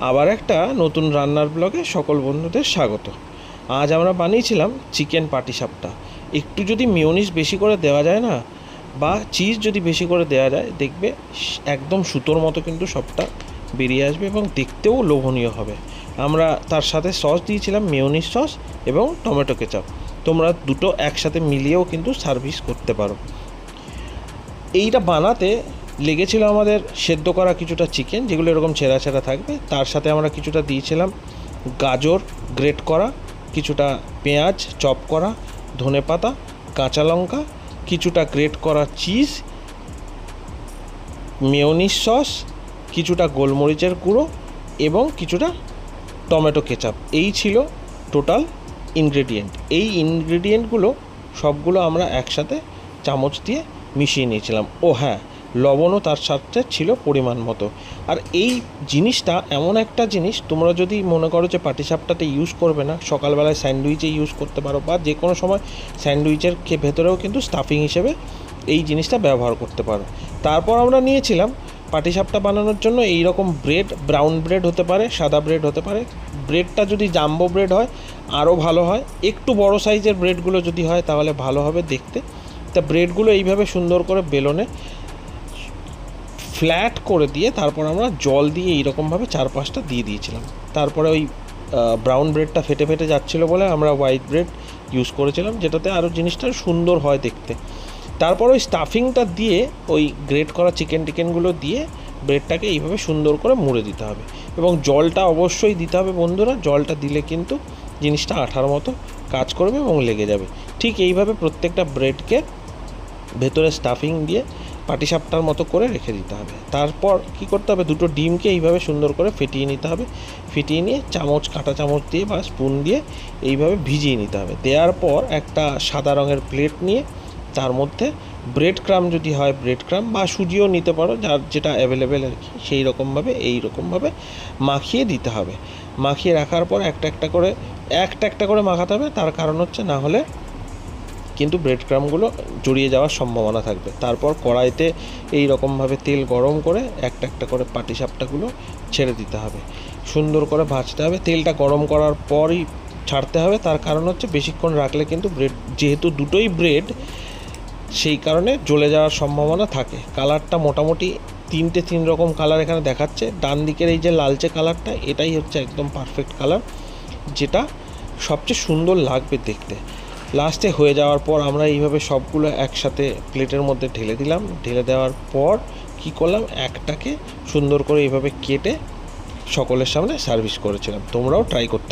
আবার একটা নতুন রান্নার ব্লগে সকল বন্ধুদের স্বাগত। আজ আমরা বানিয়েছিলাম চিকেন পাটিসাপটা। একটু যদি মেয়োনিজ বেশি করে দেওয়া যায় না, বা চিজ যদি বেশি করে দেওয়া যায়, দেখবে একদম সুতোর মতো কিন্তু সবটা বেরিয়ে আসবে এবং দেখতেও লোভনীয় হবে। আমরা তার সাথে সস দিয়েছিলাম মেয়োনিজ সস এবং টমেটো কেচাপ। তোমরা দুটো একসাথে মিলিয়েও কিন্তু সার্ভিস করতে পারো। এইটা বানাতে লেগেছিল আমাদের সেদ্ধ করা কিছুটা চিকেন, যেগুলো এরকম ছেঁড়া ছেঁড়া থাকবে। তার সাথে আমরা কিছুটা দিয়েছিলাম গাজর গ্রেট করা, কিছুটা পেঁয়াজ চপ করা, ধনেপাতা, কাঁচা লঙ্কা, কিছুটা গ্রেট করা চিজ, মেয়োনিজ সস, কিছুটা গোলমরিচের গুঁড়ো এবং কিছুটা টমেটো কেচাপ। এই ছিল টোটাল ইনগ্রেডিয়েন্ট। এই ইনগ্রেডিয়েন্টগুলো সবগুলো আমরা একসাথে চামচ দিয়ে মিশিয়ে নিয়েছিলাম। ও হ্যাঁ, লবণও তার সাথে ছিল পরিমাণ মতো। আর এই জিনিসটা এমন একটা জিনিস, তোমরা যদি মনে করো যে পাটিসাপটাতে ইউজ করবে না, সকালবেলায় স্যান্ডউইচে ইউজ করতে পারো, বা যে কোনো সময় স্যান্ডউইচের ভেতরেও কিন্তু স্টাফিং হিসেবে এই জিনিসটা ব্যবহার করতে পারো। তারপর আমরা নিয়েছিলাম পাটিসাপটা বানানোর জন্য এই রকম ব্রেড। ব্রাউন ব্রেড হতে পারে, সাদা ব্রেড হতে পারে। ব্রেডটা যদি জাম্বো ব্রেড হয় আরও ভালো হয়। একটু বড় সাইজের ব্রেডগুলো যদি হয় তাহলে ভালো হবে দেখতে। তা ব্রেডগুলো এইভাবে সুন্দর করে বেলনে ফ্ল্যাট করে দিয়ে তারপর আমরা জল দিয়ে এইরকমভাবে 4-5টা দিয়ে দিয়েছিলাম। তারপরে ওই ব্রাউন ব্রেডটা ফেটে ফেটে যাচ্ছিলো বলে আমরা হোয়াইট ব্রেড ইউজ করেছিলাম, যেটাতে আরও জিনিসটা সুন্দর হয় দেখতে। তারপর ওই স্টাফিংটা দিয়ে ওই গ্রেট করা চিকেনগুলো দিয়ে ব্রেডটাকে এইভাবে সুন্দর করে মুড়ে দিতে হবে। এবং জলটা অবশ্যই দিতে হবে বন্ধুরা, জলটা দিলে কিন্তু জিনিসটা আঠার মতো কাজ করবে এবং লেগে যাবে। ঠিক এইভাবে প্রত্যেকটা ব্রেডকে ভেতরে স্টাফিং দিয়ে পাটিসাপটার মতো করে রেখে দিতে হবে। তারপর কি করতে হবে, দুটো ডিমকে এইভাবে সুন্দর করে ফেটিয়ে নিতে হবে। ফেটিয়ে নিয়ে কাঁটা চামচ দিয়ে বা স্পুন দিয়ে এইভাবে ভিজিয়ে নিতে হবে। দেওয়ার পর একটা সাদা রঙের প্লেট নিয়ে তার মধ্যে ব্রেড ক্রাম যদি হয় ব্রেড ক্রাম, বা সুজিও নিতে পারো, যার যেটা অ্যাভেলেবেল আর কি, সেই রকমভাবে এইরকমভাবে মাখিয়ে দিতে হবে। মাখিয়ে রাখার পর একটা একটা করে মাখাতে হবে। তার কারণ হচ্ছে না হলে কিন্তু ব্রেড ক্রামগুলো জড়িয়ে যাওয়ার সম্ভাবনা থাকবে। তারপর কড়াইতে এই রকমভাবে তেল গরম করে একটা করে পাটিসাপটাগুলো ছেড়ে দিতে হবে। সুন্দর করে ভাজতে হবে। তেলটা গরম করার পরই ছাড়তে হবে। তার কারণ হচ্ছে বেশিক্ষণ রাখলে কিন্তু ব্রেড, যেহেতু দুটোই ব্রেড, সেই কারণে জ্বলে যাওয়ার সম্ভাবনা থাকে। কালারটা মোটামুটি 3 রকম কালার এখানে দেখাচ্ছে। ডান দিকের এই যে লালচে কালারটা, এটাই হচ্ছে একদম পারফেক্ট কালার, যেটা সবচেয়ে সুন্দর লাগবে দেখতে। লাস্টে হয়ে যাওয়ার পর আমরা এইভাবে সবগুলো একসাথে প্লেটের মধ্যে ঢেলে দিলাম। ঢেলে দেওয়ার পর কি করলাম, একটাকে সুন্দর করে এইভাবে কেটে সকলের সামনে সার্ভিস করেছিলাম। তোমরাও ট্রাই করতে